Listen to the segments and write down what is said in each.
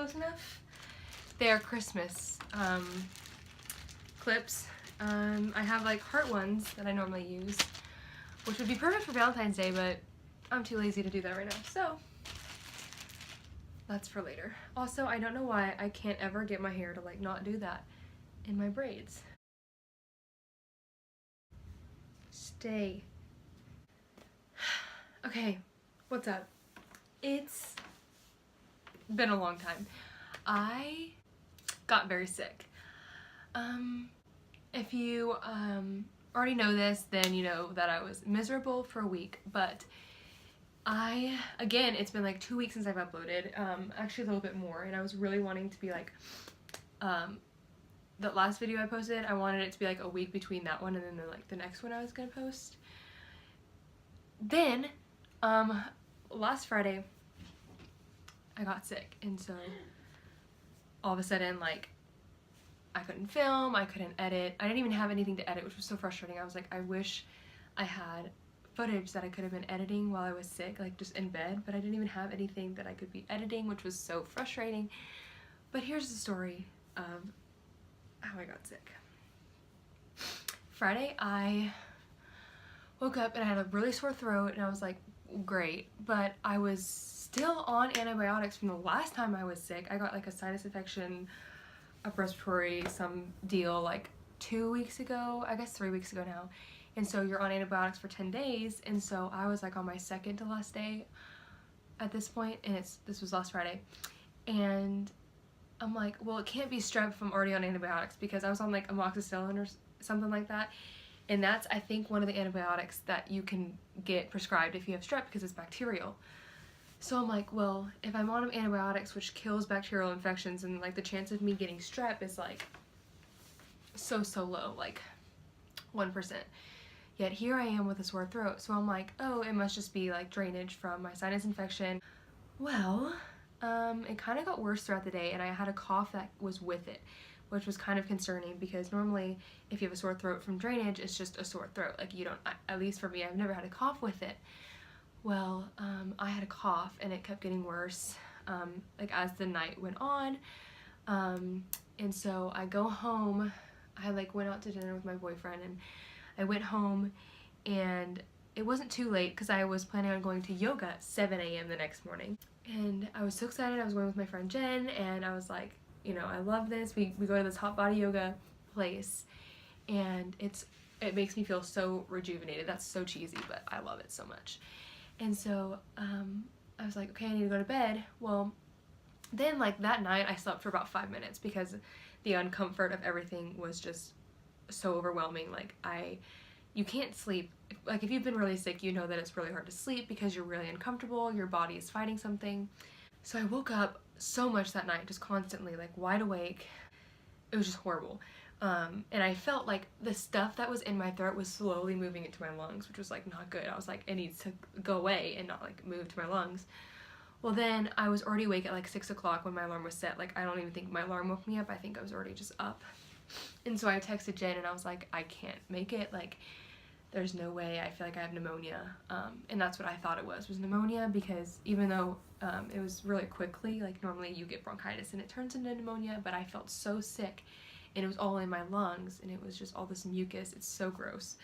close enough? They are Christmas clips. I have like heart ones that I normally use, which would be perfect for Valentine's Day, but I'm too lazy to do that right now, so that's for later. Also, I don't know why I can't ever get my hair to like not do that in my braids. Stay. Okay, what's up? It's been a long time. I got very sick. If you already know this, then you know that I was miserable for a week, but again, it's been like 2 weeks since I've uploaded, actually a little bit more, and I was really wanting to be like, the last video I posted, I wanted it to be like a week between that one and then like the next one I was gonna post. Then, last Friday, I got sick, and so all of a sudden, like, I couldn't film, I couldn't edit, I didn't even have anything to edit, which was so frustrating. I was like, I wish I had footage that I could have been editing while I was sick, like just in bed, but I didn't even have anything that I could be editing, which was so frustrating. But here's the story of how I got sick. Friday, I woke up and I had a really sore throat, and I was like, great, but I was still on antibiotics from the last time I was sick. I got like a sinus infection, a respiratory, some deal like 2 weeks ago, I guess 3 weeks ago now. And so you're on antibiotics for 10 days, and so I was like on my second to last day at this point, and this was last Friday. And I'm like, well, it can't be strep if I'm already on antibiotics, because I was on like amoxicillin or something like that. And that's, I think, one of the antibiotics that you can get prescribed if you have strep, because it's bacterial. So I'm like, well, if I'm on antibiotics, which kills bacterial infections, and like the chance of me getting strep is like so low, like 1%. Yet here I am with a sore throat. So I'm like, oh, it must just be like drainage from my sinus infection. Well, it kind of got worse throughout the day, and I had a cough that was with it, which was kind of concerning, because normally if you have a sore throat from drainage, it's just a sore throat. Like, you don't, at least for me, I've never had a cough with it. Well, I had a cough, and it kept getting worse, like as the night went on. And so I go home. I like went out to dinner with my boyfriend, and I went home, and it wasn't too late because I was planning on going to yoga at 7 a.m. the next morning. And I was so excited. I was going with my friend Jen, and I was like, you know, I love this. We go to this hot body yoga place, and it makes me feel so rejuvenated. That's so cheesy, but I love it so much. And so I was like, okay, I need to go to bed. Well, then like that night I slept for about 5 minutes, because the uncomfort of everything was just so overwhelming. Like, you can't sleep. Like, if you've been really sick, you know that it's really hard to sleep because you're really uncomfortable, your body is fighting something. So I woke up so much that night, just constantly like wide awake. It was just horrible. And I felt like the stuff that was in my throat was slowly moving into my lungs, which was like not good. I was like, it needs to go away and not like move to my lungs. Well, then I was already awake at like 6 o'clock when my alarm was set. Like, I don't even think my alarm woke me up. I think I was already just up. And so I texted Jen, and I was like, I can't make it. Like, there's no way. I feel like I have pneumonia. And that's what I thought it was pneumonia, because even though it was really quickly, like normally you get bronchitis and it turns into pneumonia, but I felt so sick, and it was all in my lungs, and it was just all this mucus. It's so gross.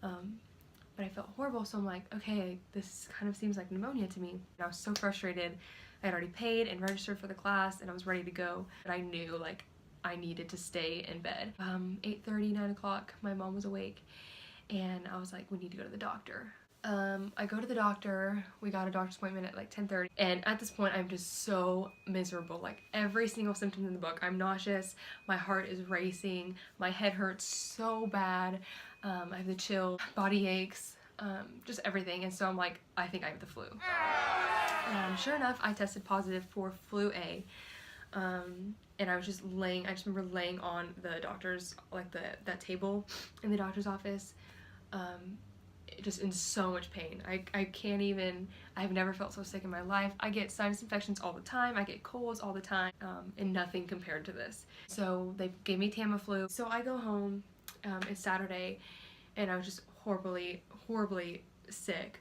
But I felt horrible, so I'm like, okay, this kind of seems like pneumonia to me. And I was so frustrated. I had already paid and registered for the class, and I was ready to go, but I knew like I needed to stay in bed. 8:30, 9 o'clock, my mom was awake, and I was like, we need to go to the doctor. I go to the doctor. We got a doctor's appointment at like 10:30, and at this point I'm just so miserable. Like, every single symptom in the book. I'm nauseous, my heart is racing, my head hurts so bad, I have the chill, body aches, just everything. And so I'm like, I think I have the flu. Sure enough, I tested positive for flu A. And I was just laying, I just remember laying on the doctor's, like that table in the doctor's office, just in so much pain. I can't even, I've never felt so sick in my life. I get sinus infections all the time, I get colds all the time, and nothing compared to this. So they gave me Tamiflu. So I go home, it's Saturday, and I was just horribly sick.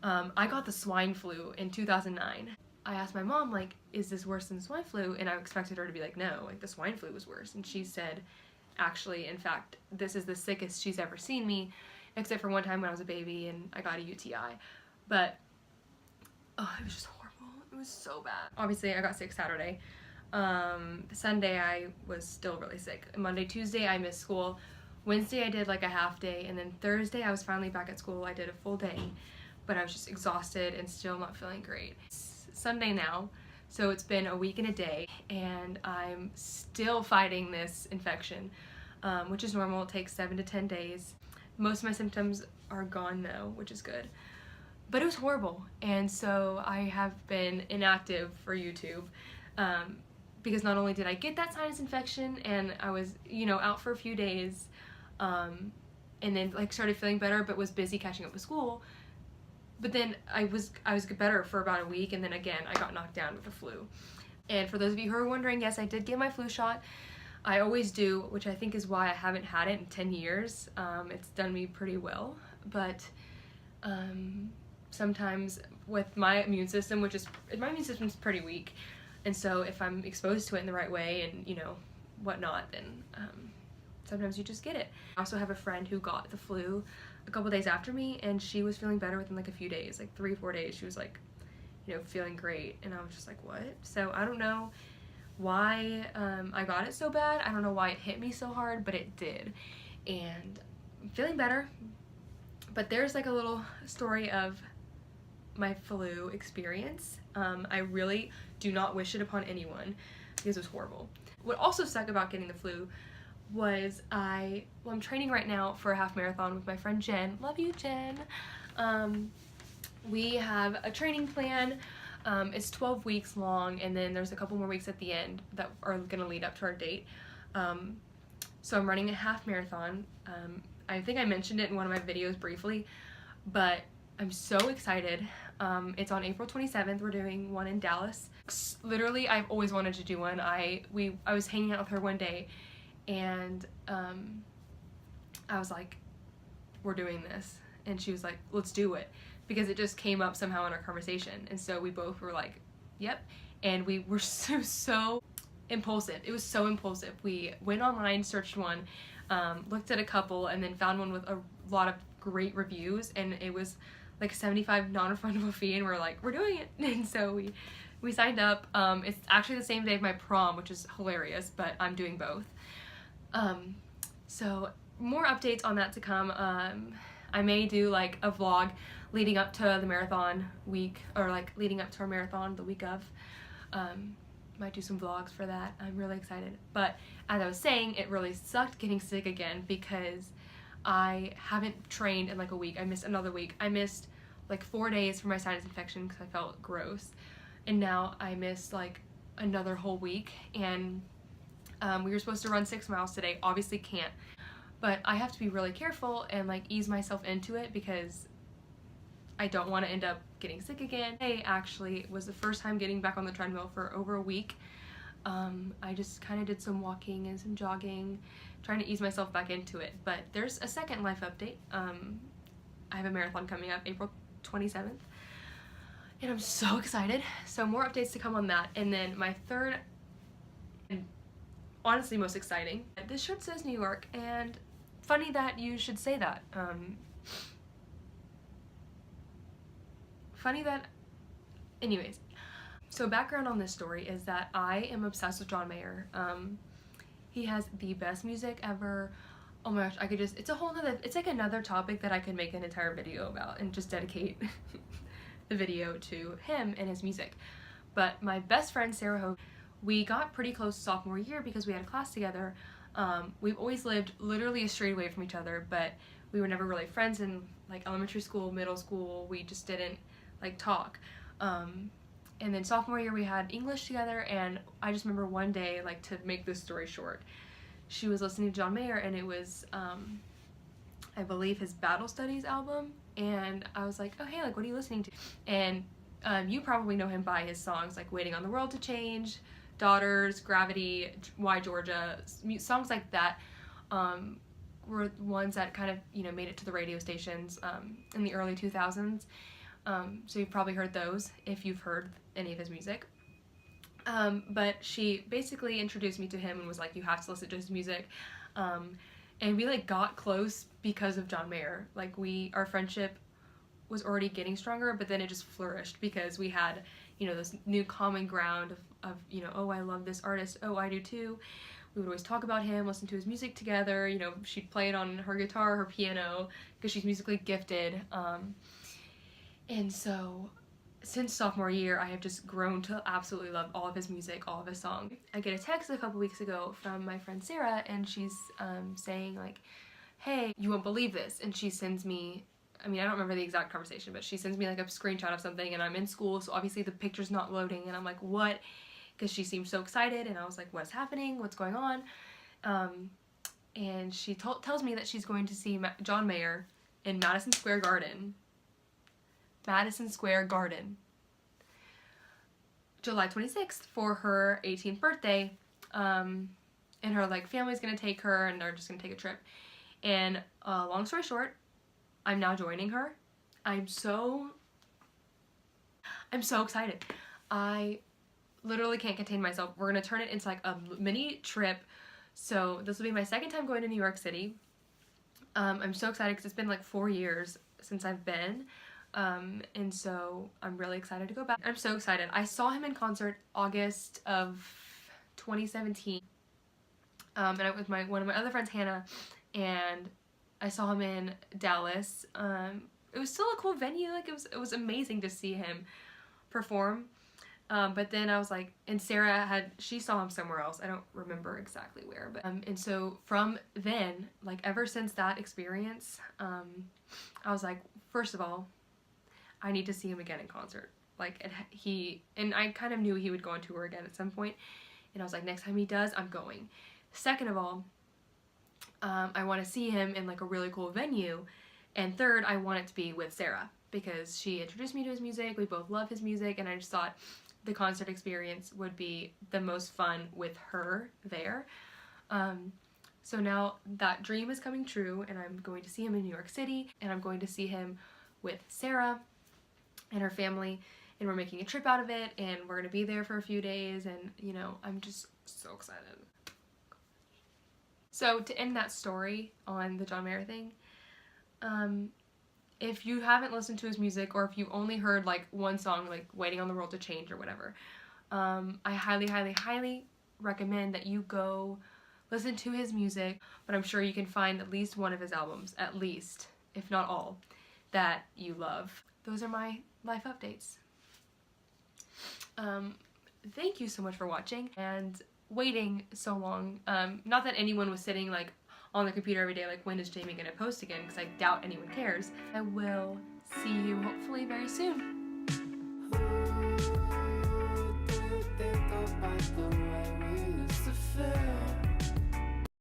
I got the swine flu in 2009. I asked my mom, like, is this worse than swine flu? And I expected her to be like, no, like the swine flu was worse. And she said, actually, in fact, this is the sickest she's ever seen me, except for one time when I was a baby and I got a UTI. But, oh, it was just horrible. It was so bad. Obviously, I got sick Saturday. Sunday, I was still really sick. Monday, Tuesday, I missed school. Wednesday, I did like a half day. And then Thursday, I was finally back at school. I did a full day. But I was just exhausted and still not feeling great. It's Sunday now, so it's been a week and a day, and I'm still fighting this infection, which is normal. It takes 7 to 10 days. Most of my symptoms are gone though, which is good. But it was horrible, and so I have been inactive for YouTube, because not only did I get that sinus infection and I was, you know, out for a few days, and then like started feeling better but was busy catching up with school. But then I was better for about a week, and then again I got knocked down with the flu. And for those of you who are wondering, yes, I did get my flu shot. I always do, which I think is why I haven't had it in 10 years. It's done me pretty well, but sometimes with my immune system, my immune system's pretty weak, and so if I'm exposed to it in the right way and, you know, whatnot, then sometimes you just get it. I also have a friend who got the flu a couple days after me, and she was feeling better within like a few days, like 3-4 days. She was like, you know, feeling great, and I was just like, what? So I don't know why I got it so bad. I don't know why it hit me so hard, but it did, and I'm feeling better. But there's like a little story of my flu experience. I really do not wish it upon anyone because it was horrible. What also sucked about getting the flu was I'm training right now for a half marathon with my friend Jen. Love you, Jen. We have a training plan. It's 12 weeks long, and then there's a couple more weeks at the end that are gonna lead up to our date. So I'm running a half marathon. I think I mentioned it in one of my videos briefly, but I'm so excited. It's on April 27th. We're doing one in Dallas. Literally, I've always wanted to do one. I was hanging out with her one day, and I was like, we're doing this, and she was like, let's do it, because it just came up somehow in our conversation, and so we both were like, yep. And we were so impulsive. It was so impulsive. We went online, searched one, looked at a couple, and then found one with a lot of great reviews, and it was like a $75 non-refundable fee, and we're like, we're doing it. And so we signed up. It's actually the same day of my prom, which is hilarious, but I'm doing both. So more updates on that to come. I may do like a vlog leading up to the marathon week, or like leading up to our marathon the week of. Might do some vlogs for that. I'm really excited. But as I was saying, it really sucked getting sick again because I haven't trained in like a week. I missed another week. I missed like 4 days for my sinus infection because I felt gross. And now I missed like another whole week, and we were supposed to run 6 miles today. Obviously can't, but I have to be really careful and like ease myself into it because I don't want to end up getting sick again. Today actually was the first time getting back on the treadmill for over a week. I just kind of did some walking and some jogging, trying to ease myself back into it. But there's a second life update. I have a marathon coming up April 27th, and I'm so excited. So more updates to come on that. And then my third, and honestly most exciting, this shirt says New York, and funny that you should say that. Funny that, anyways. So background on this story is that I am obsessed with John Mayer. He has the best music ever. Oh my gosh, I could just, it's a whole nother, it's like another topic that I could make an entire video about and just dedicate the video to him and his music. But my best friend, Sarah Hope, we got pretty close sophomore year because we had a class together. We've always lived literally a street away from each other, but we were never really friends in like elementary school, middle school. We just didn't like talk. And then sophomore year we had English together, and I just remember one day, like to make this story short, she was listening to John Mayer, and it was I believe his Battle Studies album, and I was like, oh hey, like what are you listening to? And you probably know him by his songs like Waiting on the World to Change, Daughters, Gravity, Why Georgia, songs like that were ones that kind of, you know, made it to the radio stations in the early 2000s. So you've probably heard those if you've heard any of his music. But she basically introduced me to him and was like, you have to listen to his music. And we like got close because of John Mayer. Like our friendship was already getting stronger, but then it just flourished because we had, you know, this new common ground of you know, oh, I love this artist, oh, I do too. We would always talk about him, listen to his music together, you know, she'd play it on her guitar, her piano, because she's musically gifted. And so since sophomore year, I have just grown to absolutely love all of his music, all of his songs. I get a text a couple weeks ago from my friend Sarah, and she's saying like, hey, you won't believe this, and she sends me, I mean, I don't remember the exact conversation, but she sends me like a screenshot of something, and I'm in school, so obviously the picture's not loading, and I'm like, what? Because she seemed so excited, and I was like, what's happening? What's going on? And she tells me that she's going to see John Mayer in Madison Square Garden. Madison Square Garden. July 26th for her 18th birthday. And her like family's gonna take her, and they're just gonna take a trip. And long story short, I'm now joining her. I'm so excited. I literally can't contain myself. We're gonna turn it into like a mini trip. So this will be my second time going to New York City. I'm so excited because it's been like 4 years since I've been. And so I'm really excited to go back. I'm so excited. I saw him in concert August of 2017. And I with one of my other friends, Hannah, and I saw him in Dallas. It was still a cool venue. Like it was amazing to see him perform. But then I was like, and Sarah she saw him somewhere else. I don't remember exactly where, but and so from then, like ever since that experience, I was like, first of all, I need to see him again in concert. Like and I kind of knew he would go on tour again at some point, and I was like, next time he does, I'm going. Second of all, I want to see him in like a really cool venue, and third, I want it to be with Sarah because she introduced me to his music. We both love his music, and I just thought the concert experience would be the most fun with her there. So now that dream is coming true, and I'm going to see him in New York City, and I'm going to see him with Sarah and her family, and we're making a trip out of it, and we're gonna be there for a few days, and you know, I'm just so excited. So to end that story on the John Mayer thing, if you haven't listened to his music, or if you only heard like one song, like Waiting on the World to Change or whatever, I highly, highly, highly recommend that you go listen to his music, but I'm sure you can find at least one of his albums, at least, if not all, that you love. Those are my life updates. Thank you so much for watching and waiting so long. Not that anyone was sitting like on the computer every day like, when is Jamie gonna post again, because I doubt anyone cares. I will see you hopefully very soon.